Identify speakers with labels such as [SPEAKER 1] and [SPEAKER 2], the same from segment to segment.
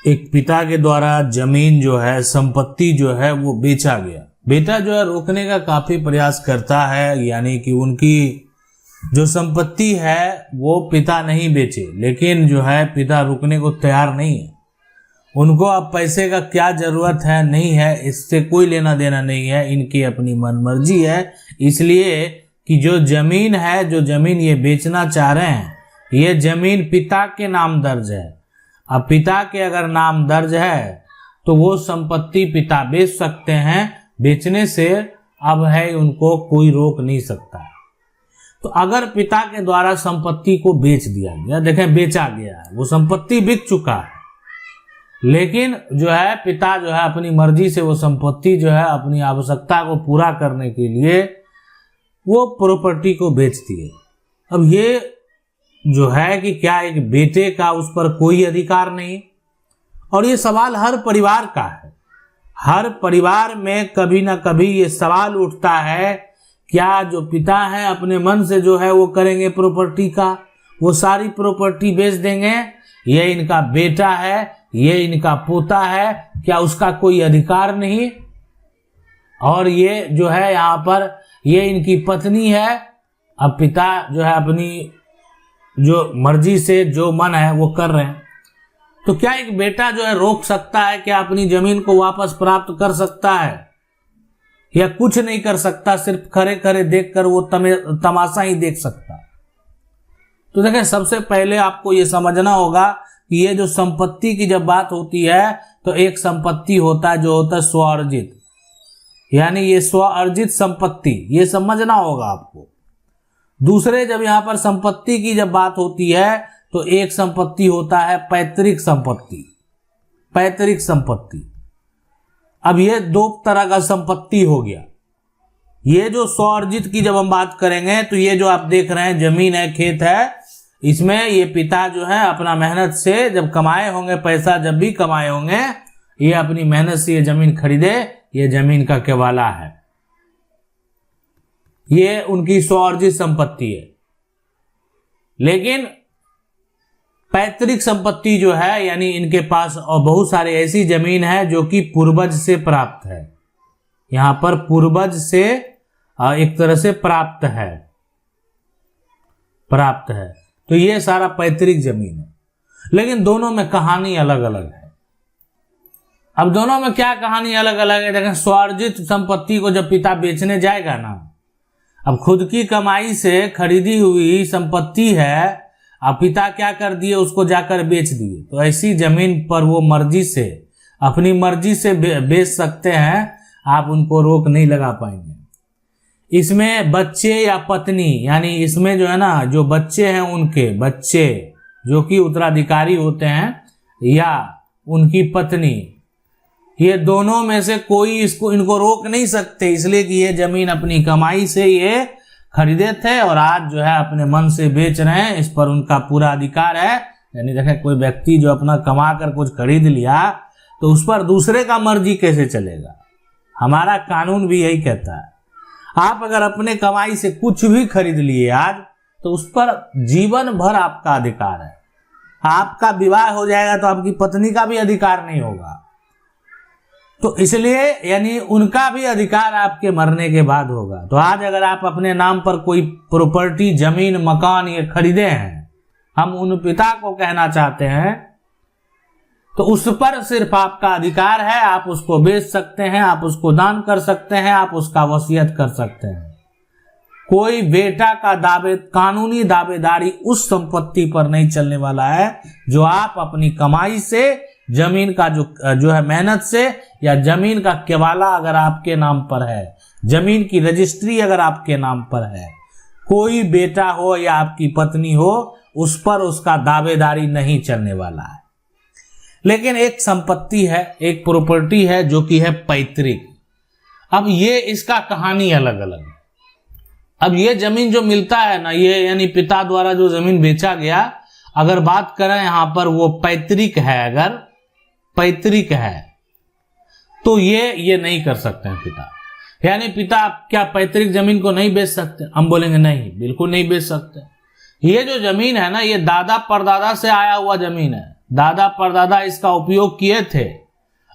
[SPEAKER 1] एक पिता के द्वारा जमीन जो है, संपत्ति जो है वो बेचा गया। बेटा जो है रोकने का काफी प्रयास करता है, यानी कि उनकी जो संपत्ति है वो पिता नहीं बेचे, लेकिन जो है पिता रुकने को तैयार नहीं है। उनको अब पैसे का क्या जरूरत है, नहीं है, इससे कोई लेना देना नहीं है, इनकी अपनी मनमर्जी है। इसलिए कि जो जमीन है, जो जमीन ये बेचना चाह रहे हैं, ये जमीन पिता के नाम दर्ज है। अब पिता के अगर नाम दर्ज है तो वो संपत्ति पिता बेच सकते हैं। बेचने से अब है उनको कोई रोक नहीं सकता है। तो अगर पिता के द्वारा संपत्ति को बेच दिया गया, देखें बेचा गया है, वो संपत्ति बिक चुका है, लेकिन जो है पिता जो है अपनी मर्जी से वो संपत्ति जो है अपनी आवश्यकता को पूरा करने के लिए वो प्रॉपर्टी को बेच दिए। अब ये जो है कि क्या एक बेटे का उस पर कोई अधिकार नहीं? और ये सवाल हर परिवार का है। हर परिवार में कभी ना कभी ये सवाल उठता है, क्या जो पिता है अपने मन से जो है वो करेंगे प्रॉपर्टी का, वो सारी प्रॉपर्टी बेच देंगे, ये इनका बेटा है, ये इनका पोता है, क्या उसका कोई अधिकार नहीं? और ये जो है यहाँ पर ये इनकी पत्नी है। अब पिता जो है अपनी जो मर्जी से जो मन है वो कर रहे हैं, तो क्या एक बेटा जो है रोक सकता है? क्या अपनी जमीन को वापस प्राप्त कर सकता है? या कुछ नहीं कर सकता, सिर्फ खड़े खड़े देखकर वो तमाशा ही देख सकता। तो देखें, सबसे पहले आपको ये समझना होगा कि ये जो संपत्ति की जब बात होती है तो एक संपत्ति होता है जो होता है स्वअर्जित, यानी ये स्वअर्जित संपत्ति, ये समझना होगा आपको। दूसरे, जब यहाँ पर संपत्ति की जब बात होती है तो एक संपत्ति होता है पैतृक संपत्ति। पैतृक संपत्ति, अब ये दो तरह का संपत्ति हो गया। ये जो स्वअर्जित की जब हम बात करेंगे तो ये जो आप देख रहे हैं जमीन है, खेत है, इसमें ये पिता जो है अपना मेहनत से जब कमाए होंगे पैसा, जब भी कमाए होंगे, ये अपनी मेहनत से ये जमीन खरीदे, ये जमीन का केवाला है, ये उनकी स्वअर्जित संपत्ति है। लेकिन पैतृक संपत्ति जो है, यानी इनके पास और बहुत सारे ऐसी जमीन है जो कि पूर्वज से प्राप्त है। यहां पर पूर्वज से एक तरह से प्राप्त है, तो ये सारा पैतृक जमीन है। लेकिन दोनों में कहानी अलग अलग है। अब दोनों में क्या कहानी अलग अलग है? देखें, स्वअर्जित संपत्ति को जब पिता बेचने जाएगा ना, अब खुद की कमाई से खरीदी हुई संपत्ति है, अब पिता क्या कर दिए, उसको जाकर बेच दिए। तो ऐसी जमीन पर वो मर्जी से, अपनी मर्जी से बेच सकते हैं, आप उनको रोक नहीं लगा पाएंगे। इसमें बच्चे या पत्नी, यानी इसमें जो है ना, जो बच्चे हैं उनके बच्चे जो कि उत्तराधिकारी होते हैं, या उनकी पत्नी, ये दोनों में से कोई इनको रोक नहीं सकते, इसलिए कि ये जमीन अपनी कमाई से ये खरीदे थे और आज जो है अपने मन से बेच रहे हैं, इस पर उनका पूरा अधिकार है। यानी देखें, कोई व्यक्ति जो अपना कमा कर कुछ खरीद लिया तो उस पर दूसरे का मर्जी कैसे चलेगा? हमारा कानून भी यही कहता है। आप अगर अपने कमाई से कुछ भी खरीद लिए आज, तो उस पर जीवन भर आपका अधिकार है। आपका विवाह हो जाएगा तो आपकी पत्नी का भी अधिकार नहीं होगा। तो इसलिए यानी उनका भी अधिकार आपके मरने के बाद होगा। तो आज अगर आप अपने नाम पर कोई प्रॉपर्टी, जमीन, मकान ये खरीदे हैं, हम उन पिता को कहना चाहते हैं, तो उस पर सिर्फ आपका अधिकार है। आप उसको बेच सकते हैं, आप उसको दान कर सकते हैं, आप उसका वसीयत कर सकते हैं। कोई बेटा का कानूनी दावेदारी उस संपत्ति पर नहीं चलने वाला है जो आप अपनी कमाई से, जमीन का जो है मेहनत से, या जमीन का केवाला अगर आपके नाम पर है, जमीन की रजिस्ट्री अगर आपके नाम पर है, कोई बेटा हो या आपकी पत्नी हो, उस पर उसका दावेदारी नहीं चलने वाला है। लेकिन एक संपत्ति है, एक प्रॉपर्टी है जो कि है पैतृक। अब ये इसका कहानी अलग अलग है। अब ये जमीन जो मिलता है ना, ये यानी पिता द्वारा जो जमीन बेचा गया, अगर बात करें यहां पर वो पैतृक है, अगर पैतृक है तो ये नहीं कर सकते हैं पिता। यानी पिता क्या पैतृक जमीन को नहीं बेच सकते? हम बोलेंगे नहीं, बिल्कुल नहीं बेच सकते। ये जो जमीन है ना, ये दादा परदादा से आया हुआ जमीन है, दादा परदादा इसका उपयोग किए थे,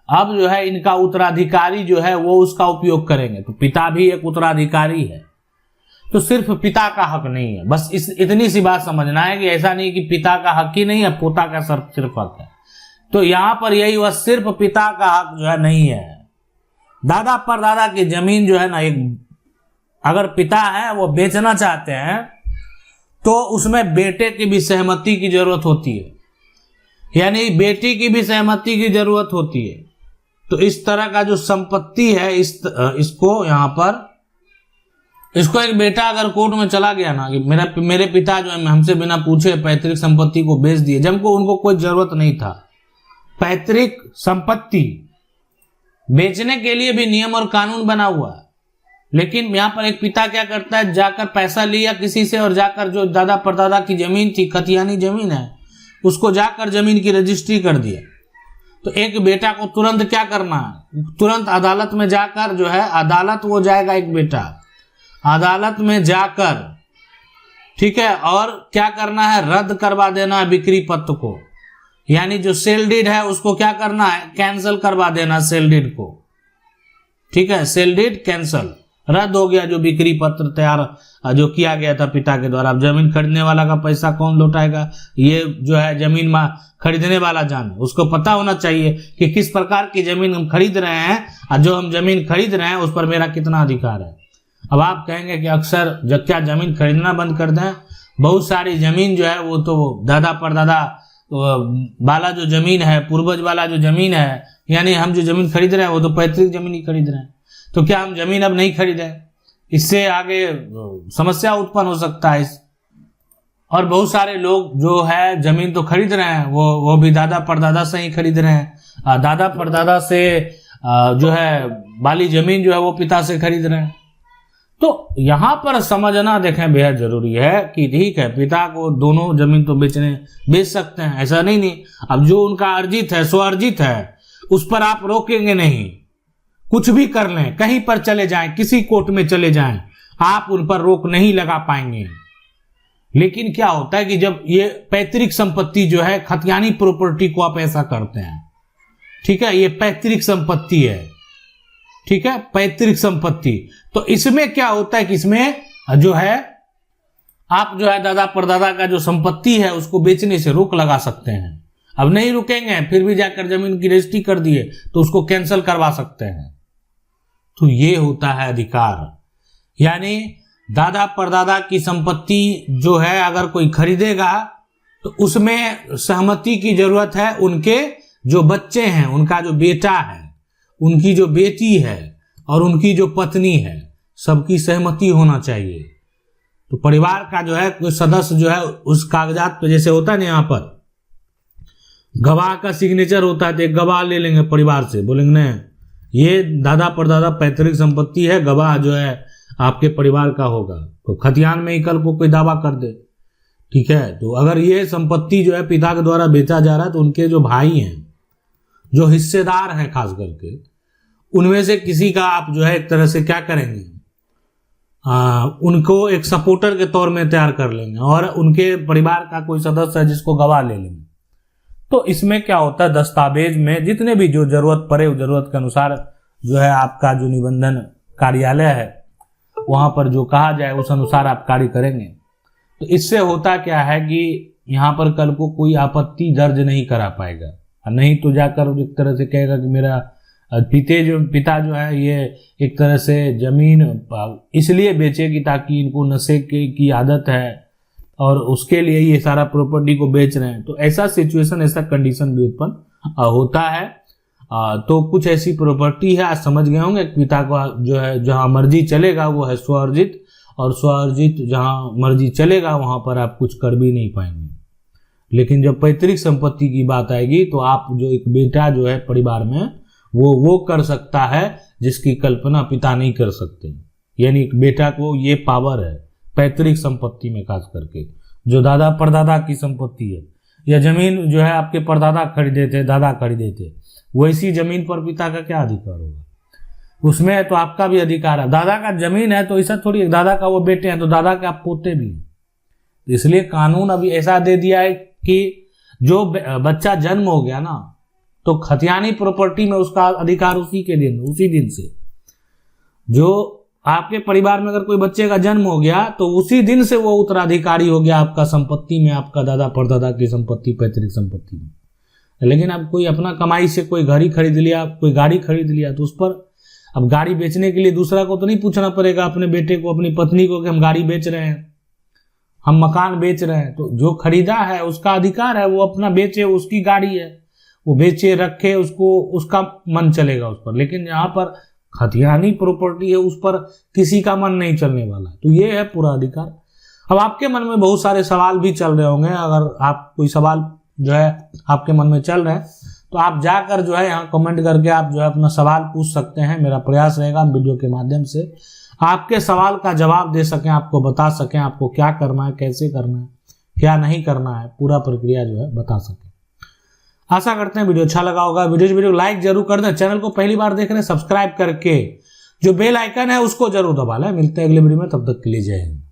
[SPEAKER 1] अब जो है इनका उत्तराधिकारी जो है वो उसका उपयोग करेंगे। तो पिता भी एक उत्तराधिकारी है, तो सिर्फ पिता का हक नहीं है। बस इतनी सी बात समझना है कि ऐसा नहीं कि पिता का हक ही नहीं है, पोता का सिर्फ हक है। तो यहां पर यही हुआ, सिर्फ पिता का हक जो है नहीं है। दादा परदादा की जमीन जो है ना, एक अगर पिता है वो बेचना चाहते हैं तो उसमें बेटे की भी सहमति की जरूरत होती है, यानी बेटी की भी सहमति की जरूरत होती है। तो इस तरह का जो संपत्ति है इसको यहां पर इसको एक बेटा अगर कोर्ट में चला गया ना कि मेरे पिता जो है हमसे बिना पूछे पैतृक संपत्ति को बेच दिए, जबकि उनको कोई जरूरत नहीं था। पैतृक संपत्ति बेचने के लिए भी नियम और कानून बना हुआ है, लेकिन यहां पर एक पिता क्या करता है, जाकर पैसा लिया किसी से और जाकर जो दादा परदादा की जमीन थी, खतियानी जमीन है, उसको जाकर जमीन की रजिस्ट्री कर दिया। तो एक बेटा को तुरंत क्या करना है, तुरंत अदालत में जाकर जो है, अदालत वो जाएगा एक बेटा अदालत में जाकर, ठीक है, और क्या करना है, रद्द करवा देना है बिक्री पत्र को, यानी जो सेल डीड है उसको क्या करना है, कैंसिल करवा देना सेल डीड को, ठीक है, सेल डीड कैंसिल, रद्द हो गया जो बिक्री पत्र तैयार जो किया गया था पिता के द्वारा। अब जमीन खरीदने वाला का पैसा कौन लौटाएगा, ये जो है जमीन खरीदने वाला जाने, उसको पता होना चाहिए कि किस प्रकार की जमीन हम खरीद रहे हैं और जो हम जमीन खरीद रहे हैं उस पर मेरा कितना अधिकार है। अब आप कहेंगे कि अक्सर जब क्या जमीन खरीदना बंद कर दें, बहुत सारी जमीन जो है वो तो दादा परदादा वाला जो जमीन है, पूर्वज वाला जो जमीन है, यानी हम जो जमीन खरीद रहे हैं वो तो पैतृक जमीन ही खरीद रहे हैं। तो क्या हम जमीन अब नहीं खरीदें, इससे आगे समस्या उत्पन्न हो सकता है। और बहुत सारे लोग जो है जमीन तो खरीद रहे हैं, वो भी दादा परदादा से ही खरीद रहे हैं, दादा परदादा से जो है वाली जमीन जो है वो पिता से खरीद रहे हैं। तो यहां पर समझना देखें बेहद जरूरी है कि ठीक है, पिता को दोनों जमीन तो बेच सकते हैं, ऐसा नहीं। अब जो उनका अर्जित है, स्वअर्जित है, उस पर आप रोकेंगे नहीं। कुछ भी कर लें, कहीं पर चले जाएं, किसी कोर्ट में चले जाएं, आप उन पर रोक नहीं लगा पाएंगे। लेकिन क्या होता है कि जब ये पैतृक संपत्ति जो है, खतियानी प्रॉपर्टी को आप ऐसा करते हैं, ठीक है, ये पैतृक संपत्ति है, ठीक है, पैतृक संपत्ति, तो इसमें क्या होता है कि इसमें जो है आप जो है दादा परदादा का जो संपत्ति है उसको बेचने से रोक लगा सकते हैं। अब नहीं रुकेंगे, फिर भी जाकर जमीन की रजिस्ट्री कर दिए तो उसको कैंसिल करवा सकते हैं। तो ये होता है अधिकार, यानी दादा परदादा की संपत्ति जो है अगर कोई खरीदेगा तो उसमें सहमति की जरूरत है। उनके जो बच्चे हैं, उनका जो बेटा है, उनकी जो बेटी है और उनकी जो पत्नी है, सबकी सहमति होना चाहिए। तो परिवार का जो है कोई सदस्य जो है उस कागजात पे, जैसे होता है ना यहाँ पर गवाह का सिग्नेचर होता है, तो एक गवाह ले लेंगे परिवार से, बोलेंगे ना ये दादा परदादा पैतृक संपत्ति है, गवाह जो है आपके परिवार का होगा। तो खतियान में ही कल को कोई दावा कर दे, ठीक है, तो अगर ये संपत्ति जो है पिता के द्वारा बेचा जा रहा है तो उनके जो भाई हैं, जो हिस्सेदार हैं खास करके, उनमें से किसी का आप जो है एक तरह से क्या करेंगे, उनको एक सपोर्टर के तौर में तैयार कर लेंगे और उनके परिवार का कोई सदस्य है जिसको गवाह ले लेंगे। तो इसमें क्या होता है, दस्तावेज में जितने भी जो जरूरत पड़े उस जरूरत के अनुसार जो है आपका जो निबंधन कार्यालय है वहां पर जो कहा जाए उस अनुसार आप कार्य करेंगे। तो इससे होता क्या है कि यहाँ पर कल को कोई आपत्ति दर्ज नहीं करा पाएगा, नहीं तो जाकर एक तरह से कहेगा कि मेरा पिता जो है ये एक तरह से जमीन इसलिए बेचेगी ताकि इनको नशे की आदत है और उसके लिए ये सारा प्रॉपर्टी को बेच रहे हैं। तो ऐसा सिचुएशन, ऐसा कंडीशन भी उत्पन्न होता है। तो कुछ ऐसी प्रॉपर्टी है, आज समझ गए होंगे, पिता का जो है जहां मर्जी चलेगा वो है स्वअर्जित, और स्वअर्जित जहां मर्जी चलेगा वहां पर आप कुछ कर भी नहीं पाएंगे। लेकिन जब पैतृक संपत्ति की बात आएगी तो आप जो एक बेटा जो है परिवार में वो कर सकता है जिसकी कल्पना पिता नहीं कर सकते। यानी एक बेटा को ये पावर है पैतृक संपत्ति में, खास करके जो दादा परदादा की संपत्ति है, या जमीन जो है आपके परदादा खरीदे थे, दादा खरीदे थे, वैसी जमीन पर पिता का क्या अधिकार होगा, उसमें तो आपका भी अधिकार है। दादा का जमीन है तो ऐसा थोड़ी, दादा का वो बेटे हैं तो दादा के आप पोते भी हैं। इसलिए कानून अभी ऐसा दे दिया है कि जो बच्चा जन्म हो गया ना, तो खतियानी प्रॉपर्टी में उसका अधिकार उसी दिन से, जो आपके परिवार में अगर कोई बच्चे का जन्म हो गया तो उसी दिन से वो उत्तराधिकारी हो गया आपका संपत्ति में, आपका दादा परदादा की संपत्ति, पैतृक संपत्ति में। लेकिन अब कोई अपना कमाई से कोई घर ही खरीद लिया, कोई गाड़ी खरीद लिया, तो उस पर अब गाड़ी बेचने के लिए दूसरा को तो नहीं पूछना पड़ेगा, अपने बेटे को, अपनी पत्नी को, कि हम गाड़ी बेच रहे हैं, हम मकान बेच रहे हैं। तो जो खरीदा है उसका अधिकार है, वो अपना बेचे, उसकी गाड़ी है, वो बेचे रखे, उसको उसका मन चलेगा उस पर। लेकिन यहाँ पर खतियानी प्रॉपर्टी है, उस पर किसी का मन नहीं चलने वाला। तो ये है पूरा अधिकार। अब आपके मन में बहुत सारे सवाल भी चल रहे होंगे, अगर आप कोई सवाल जो है आपके मन में चल रहे हैं तो आप जाकर जो है यहाँ कमेंट करके आप जो है अपना सवाल पूछ सकते हैं। मेरा प्रयास रहेगा वीडियो के माध्यम से आपके सवाल का जवाब दे सकें, आपको बता सकें आपको क्या करना है, कैसे करना है, क्या नहीं करना है, पूरा प्रक्रिया जो है बता सकें। आशा करते हैं वीडियो अच्छा लगा होगा। वीडियो लाइक जरूर कर दें। चैनल को पहली बार देख रहे हैं सब्सक्राइब करके जो बेल आइकन है उसको जरूर दबा लें। मिलते हैं अगले वीडियो में, तब तक के लिए जय हिंद।